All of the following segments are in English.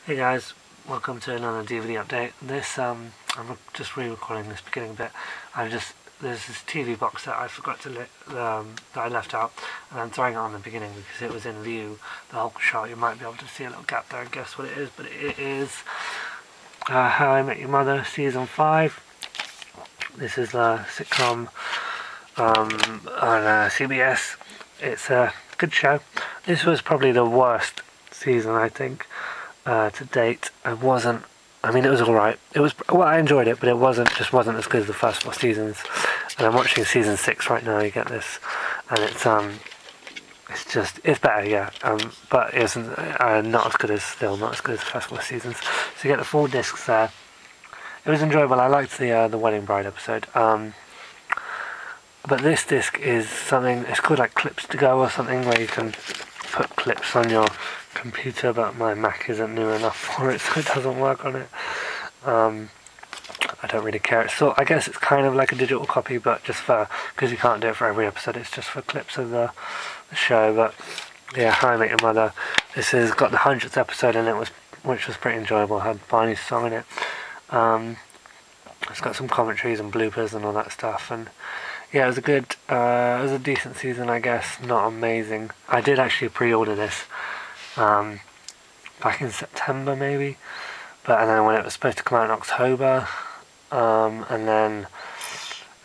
Hey guys, welcome to another DVD update. I'm just re-recording this beginning bit. There's this TV box that I forgot to that I left out, and I'm throwing it on the beginning because it was in view the whole shot. You might be able to see a little gap there and guess what it is, but it is How I Met Your Mother season 5. This is a sitcom on CBS. It's a good show. This was probably the worst season, I think. To date, it was alright. I enjoyed it, but it wasn't as good as the first 4 seasons. And I'm watching season 6 right now. You get this, and it's better, yeah. But it isn't not as good as the first 4 seasons. So you get the 4 discs there. It was enjoyable. I liked the Wedding Bride episode. But this disc is something. It's called like Clips to Go or something, where you can put clips on your computer, but my Mac isn't new enough for it, so it doesn't work on it. I don't really care. I guess it's kind of like a digital copy, but because you can't do it for every episode, it's just for clips of the show. But yeah, How I Met Your Mother. This has got the 100th episode in it, which was pretty enjoyable. It had Barney's song in it. It's got some commentaries and bloopers and all that stuff, and yeah, it was a decent season, I guess. Not amazing. I did actually pre-order this back in September maybe, and then when it was supposed to come out in October, and then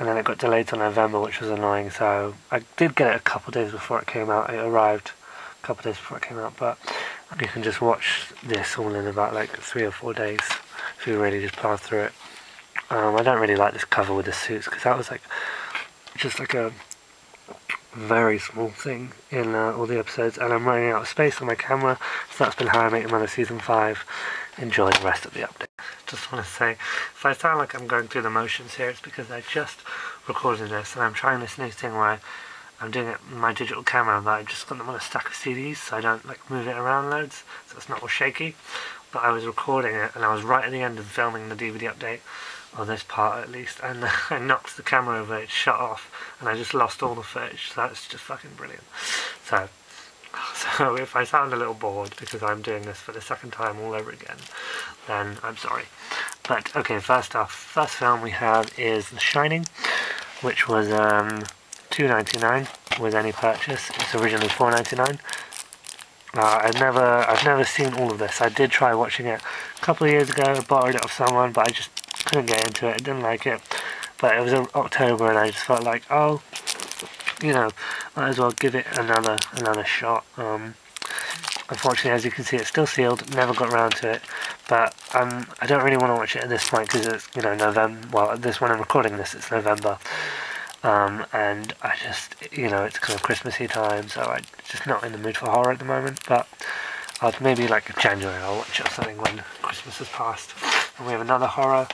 it got delayed to November, which was annoying. So I did get it a couple of days before it came out. It arrived a couple of days before it came out, but you can just watch this all in about like 3 or 4 days if you really just plow through it. I don't really like this cover with the suits, because that was like just like a very small thing in all the episodes, and I'm running out of space on my camera. So that's been How I Met Your Mother season 5. Enjoy the rest of the update. Just want to say, if I sound like I'm going through the motions here, it's because I just recorded this and I'm trying this new thing where I'm doing it with my digital camera, but I've just got them on a stack of CDs so I don't like move it around loads, so it's not all shaky. But I was recording it and I was right at the end of filming the DVD update, or this part at least, and I knocked the camera over, it shut off, and I just lost all the footage. So that's just fucking brilliant. So if I sound a little bored because I'm doing this for the second time all over again, then I'm sorry. But okay, first film we have is The Shining, which was $2.99 with any purchase. It's originally $4.99. I've never seen all of this. I did try watching it a couple of years ago. I borrowed it off someone, but I just couldn't get into it. I didn't like it. But it was in October, and I just felt like, oh, might as well give it another shot. Unfortunately, as you can see, it's still sealed. Never got around to it. But I don't really want to watch it at this point because it's November. Well, when I'm recording this, it's November. And I just, it's kind of Christmassy time, so I'm just not in the mood for horror at the moment. But maybe like January I'll watch it or something when Christmas has passed. And we have another horror.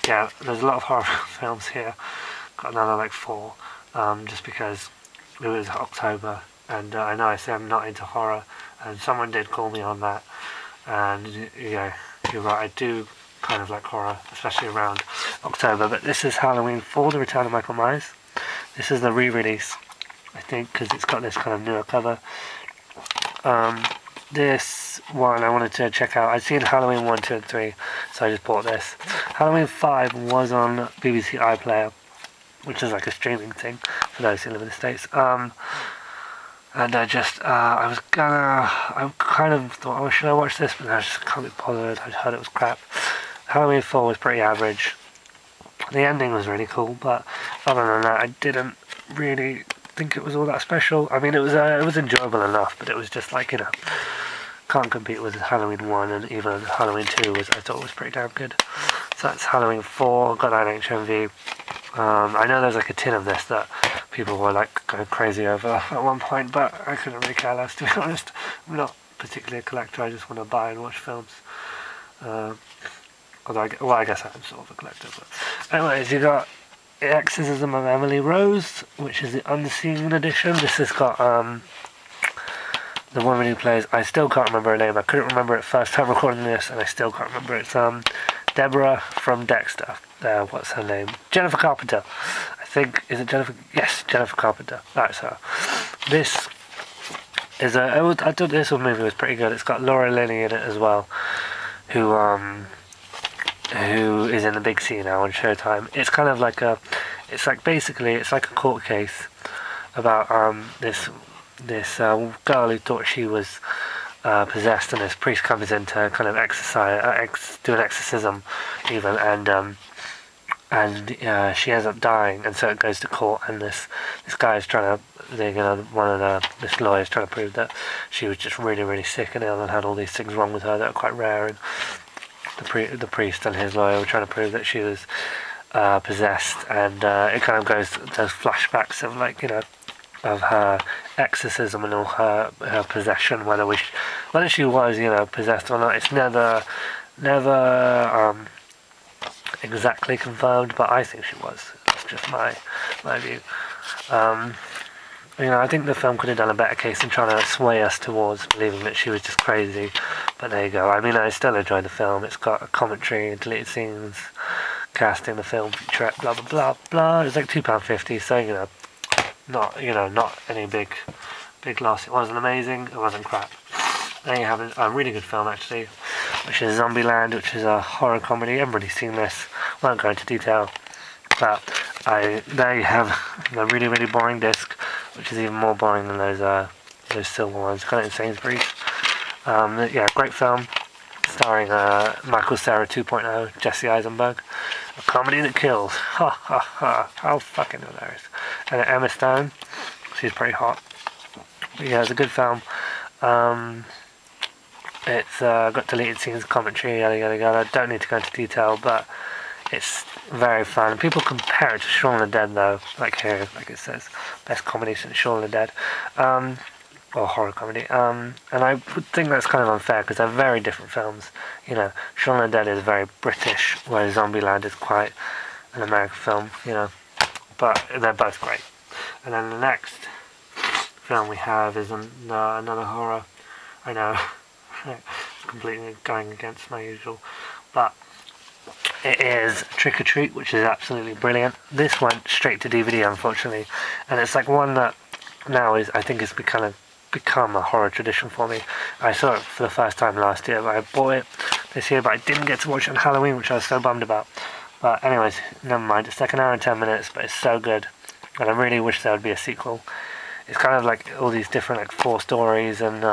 Yeah, there's a lot of horror films here. Got another like 4, just because it was October, and I know I say I'm not into horror, and someone did call me on that. And yeah, you're right, I do kind of like horror, especially around October. But this is Halloween 4: The Return of Michael Myers. This is the re-release, I think, because it's got this kind of newer cover. This one I wanted to check out. I'd seen Halloween 1, 2 and 3, so I just bought this. Halloween 5 was on BBC iPlayer, which is like a streaming thing for those who live in the States. And I kind of thought, oh, should I watch this? But I just can't be bothered. I heard it was crap. Halloween 4 was pretty average. The ending was really cool, but other than that, I didn't really think it was all that special. I mean, it was enjoyable enough, but it was just like, can't compete with Halloween 1, and even Halloween 2 I thought was pretty damn good. So that's Halloween 4, got that in HMV. I know there's like a tin of this that people were like going crazy over at one point, but I couldn't really care less, to be honest. I'm not particularly a collector, I just want to buy and watch films. Although I guess I'm sort of a collector. But anyways, you got Exorcism of Emily Rose, which is the Unseen edition. This has got the woman who plays, I still can't remember her name. I couldn't remember it first time recording this, and I still can't remember it. It's Deborah from Dexter. What's her name? Jennifer Carpenter. I think, is it Jennifer? Yes, Jennifer Carpenter. That's her. This is I thought this movie was pretty good. It's got Laura Linney in it as well, who is in the big C now on Showtime. It's kind of like it's like a court case about this girl who thought she was possessed, and this priest comes in to kind of do an exorcism even, and she ends up dying, and so it goes to court, and this guy is trying to, this lawyer is trying to prove that she was just really, really sick and ill and had all these things wrong with her that are quite rare, and the priest and his lawyer were trying to prove that she was possessed, and it kind of goes those flashbacks of, like, of her exorcism and all her possession, whether she was possessed or not. It's never exactly confirmed, but I think she was. That's just my view. I think the film could have done a better case in trying to sway us towards believing that she was just crazy, but there you go. I mean, I still enjoyed the film. It's got a commentary, deleted scenes, casting, the film featurette, blah blah blah blah. It's like £2.50, so not any big loss. It wasn't amazing, it wasn't crap. There you have a really good film, actually, which is Zombieland, which is a horror comedy. Everybody's seen this, won't go into detail, but there you have a really, really boring disc, which is even more boring than those silver ones, kind of in Sainsbury's. Yeah, great film, starring Michael Cera 2.0, Jesse Eisenberg, a comedy that kills. Ha ha ha, how fucking hilarious. And Emma Stone, she's pretty hot. But yeah, it's a good film. It's got deleted scenes, commentary, yada yada yada. Don't need to go into detail, but it's very fun. People compare it to Shaun of the Dead, though, like here, like it says, best comedy since Shaun of the Dead, or horror comedy. And I would think that's kind of unfair because they're very different films. Shaun of the Dead is very British, whereas Zombieland is quite an American film. But they're both great. And then the next film we have is another horror. I know, completely going against my usual, but it is Trick or Treat, which is absolutely brilliant. This went straight to DVD, unfortunately, and it's like one that now I think has become a horror tradition for me. I saw it for the first time last year, but I bought it this year, but I didn't get to watch it on Halloween, which I was so bummed about. But anyways, never mind. It's like an hour and 10 minutes, but it's so good, and I really wish there would be a sequel. It's kind of like all these different, like, 4 stories, and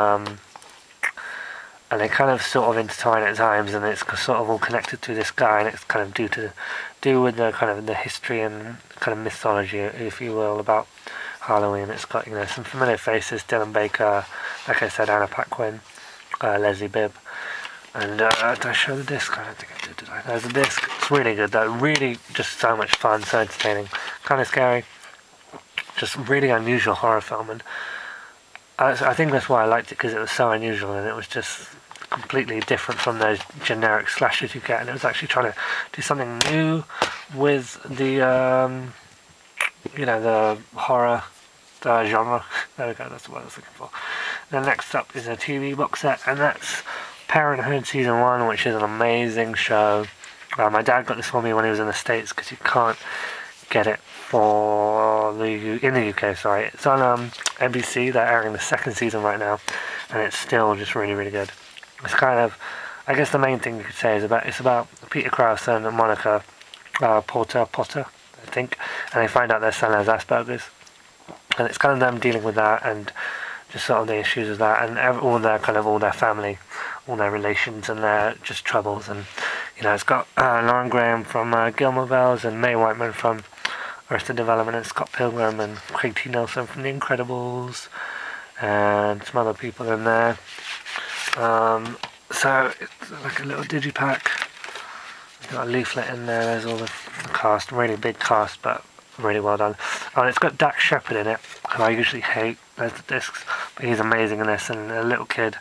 they kind of sort of intertwine at times, and it's sort of all connected to this guy, and it's kind of do with the kind of the history and kind of mythology, if you will, about Halloween. It's got some familiar faces: Dylan Baker, like I said, Anna Paquin, Leslie Bibb, and did I show the disc? I don't think I did. Did I? There's a disc. It's really good though. Really, just so much fun, so entertaining, kind of scary, just really unusual horror film, and I think that's why I liked it, because it was so unusual and it was just completely different from those generic slashers you get, and it was actually trying to do something new with the the horror genre. There we go, that's what I was looking for. Then next up is a TV box set, and that's Parenthood Season 1, which is an amazing show. My dad got this for me when he was in the States, because you can't get it in the UK, sorry. It's on NBC. They're airing the 2nd season right now, and it's still just really, really good. It's kind of, I guess the main thing you could say is it's about Peter Krause and Monica Potter, I think, and they find out their son has Asperger's, and it's kind of them dealing with that, and just sort of the issues of that, and all their family, all their relations, and their just troubles. And it's got Lauren Graham from Gilmore Girls, and Mae Whiteman from Arrested Development, and Scott Pilgrim, and Craig T. Nelson from The Incredibles, and some other people in there. So it's like a little digipack. Got a leaflet in there. There's all the cast, really big cast, but really well done. Oh, and it's got Dax Shepard in it, who I usually hate. There's the discs, but he's amazing in this, and a little kid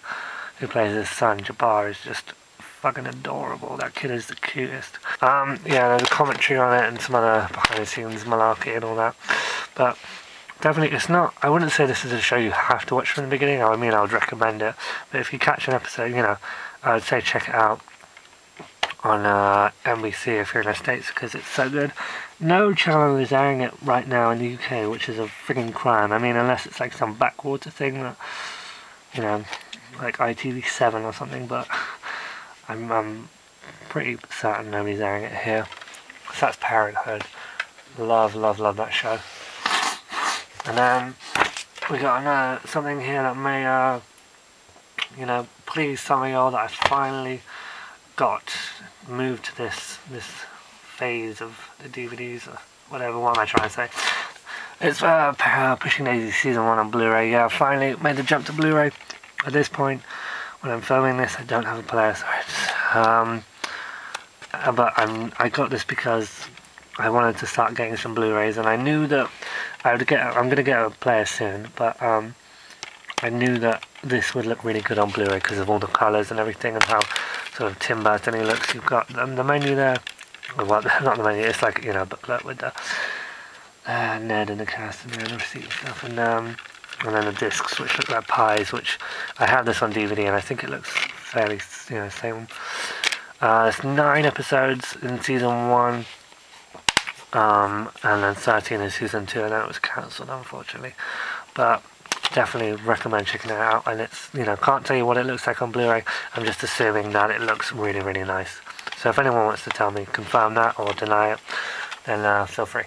who plays his son Jabbar is just fucking adorable. That kid is the cutest. Yeah, there's a commentary on it and some other behind the scenes malarkey and all that, but definitely it's not, I wouldn't say this is a show you have to watch from the beginning. I mean, I would recommend it, but if you catch an episode, I would say check it out on NBC if you're in the States, because it's so good. No channel is airing it right now in the UK, which is a frigging crime. I mean, unless it's like some backwater thing that, like ITV7 or something, but I'm pretty certain nobody's airing it here. So that's Parenthood. Love that show. And then we got something here that may, you know, please some of y'all, that I finally got moved to this phase of the DVDs, or whatever. What am I trying to say? It's Pushing Daisy Season 1 on Blu-ray. Yeah, I finally made the jump to Blu-ray. At this point, when I'm filming this, I don't have a player, so but I got this because I wanted to start getting some Blu-rays, and I knew that I'm going to get a player soon, but I knew that this would look really good on Blu-ray because of all the colours and everything, and how sort of Tim Burton-y looks. You've got the menu there, well, not the menu, it's like, you know, a booklet with the Ned and the cast and the receipt and stuff, and then the discs, which look like pies, which I have this on DVD, and I think it looks fairly, you know, same. There's 9 episodes in season 1, and then 13 in season 2, and then it was cancelled, unfortunately. But definitely recommend checking it out, and it's, you know, can't tell you what it looks like on Blu-ray. I'm just assuming that it looks really, really nice. So if anyone wants to tell me, confirm that or deny it, then feel free.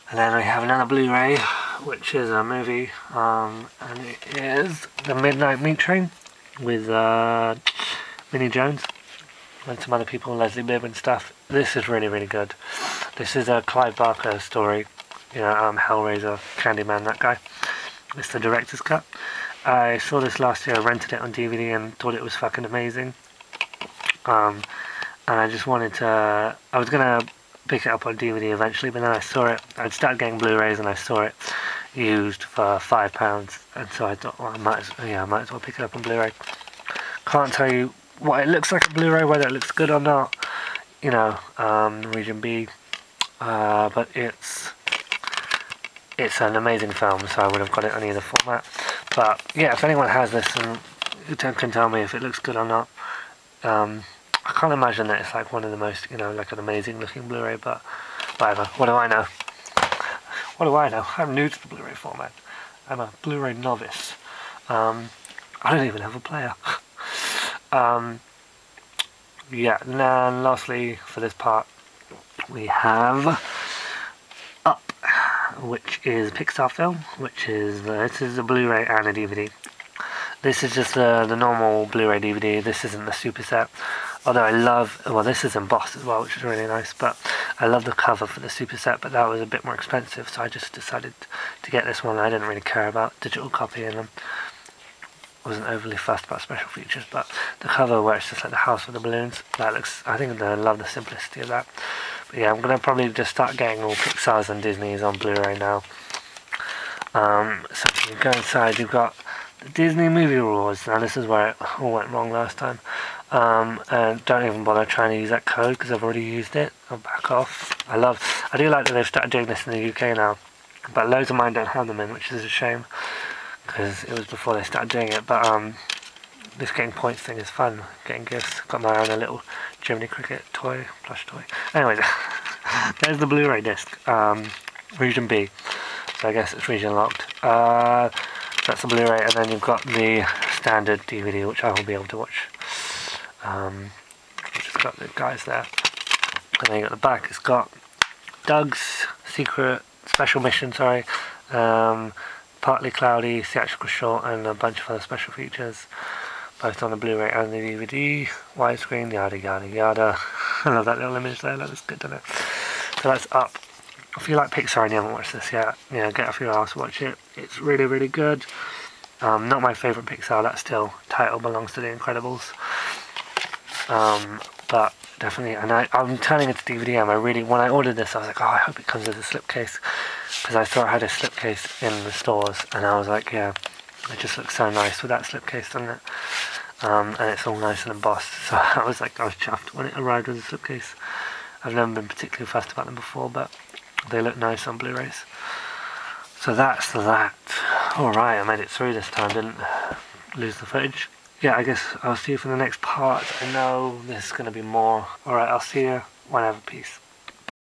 And then we have another Blu-ray, which is a movie, and it is The Midnight Meat Train with Minnie Jones and some other people, Leslie Bibb and stuff. This is really, really good. This is a Clive Barker story, you know, Hellraiser, Candyman, that guy. It's the director's cut. I saw this last year, I rented it on DVD and thought it was fucking amazing. And I just wanted to, I was going to pick it up on DVD eventually, but then I saw it, I'd started getting Blu-rays and I saw it used for £5, and so I thought, well, I might as well pick it up on Blu-ray. Can't tell you what it looks like on Blu-ray, whether it looks good or not, you know, Region B, but it's an amazing film, so I would have got it on either format. But yeah, if anyone has this and can tell me if it looks good or not, I can't imagine that it's like one of the most, you know, like an amazing looking Blu-ray, but whatever, what do I know? What do I know? I'm new to the Blu-ray format. I'm a Blu-ray novice. I don't even have a player. Yeah, and then lastly for this part we have Up, which is a Pixar film, which is this is a Blu-ray and a DVD. This is just the normal Blu-ray DVD. This isn't the super set, although I love, well, this is embossed as well, which is really nice, but I love the cover for the super set, but that was a bit more expensive, so I just decided to get this one. I didn't really care about digital copy, and wasn't overly fussed about special features, but the cover where it's just like the house with the balloons, that looks, I think I love the simplicity of that. But yeah, I'm going to probably just start getting all Pixar's and Disney's on Blu-ray now. So you go inside, you've got the Disney movie rules. Now this is where it all went wrong last time. And don't even bother trying to use that code because I've already used it. I'll back off. I do like that they've started doing this in the UK now, but loads of mine don't have them in, which is a shame, because it was before they started doing it. But this getting points thing is fun, getting gifts. Got my own little Jiminy Cricket toy, plush toy. Anyways, there's the Blu-ray disc, region B, so I guess it's region locked. That's the Blu-ray, and then you've got the standard DVD, which I will be able to watch, which has got the guys there. And then you got the back, it's got Doug's Secret Special Mission, Partly Cloudy, theatrical short, and a bunch of other special features, both on the Blu-ray and the DVD, widescreen, yada yada yada. I love that little image there, that looks good, doesn't it? So that's Up. If you like Pixar and you haven't watched this yet, yeah, get a few hours to watch it. It's really, really good. Not my favourite Pixar, that still title belongs to The Incredibles. But definitely, and I'm turning it to DVD, and when I ordered this, I was like, oh, I hope it comes with a slipcase, because I saw it had a slipcase in the stores, and I was like, yeah, it just looks so nice with that slipcase, doesn't it? And it's all nice and embossed, so I was chuffed when it arrived with a slipcase. I've never been particularly fussed about them before, but they look nice on Blu-rays. So that's that. Alright, I made it through this time, didn't lose the footage. Yeah, I guess I'll see you for the next part. I know there's going to be more. Alright, I'll see you whenever. Peace.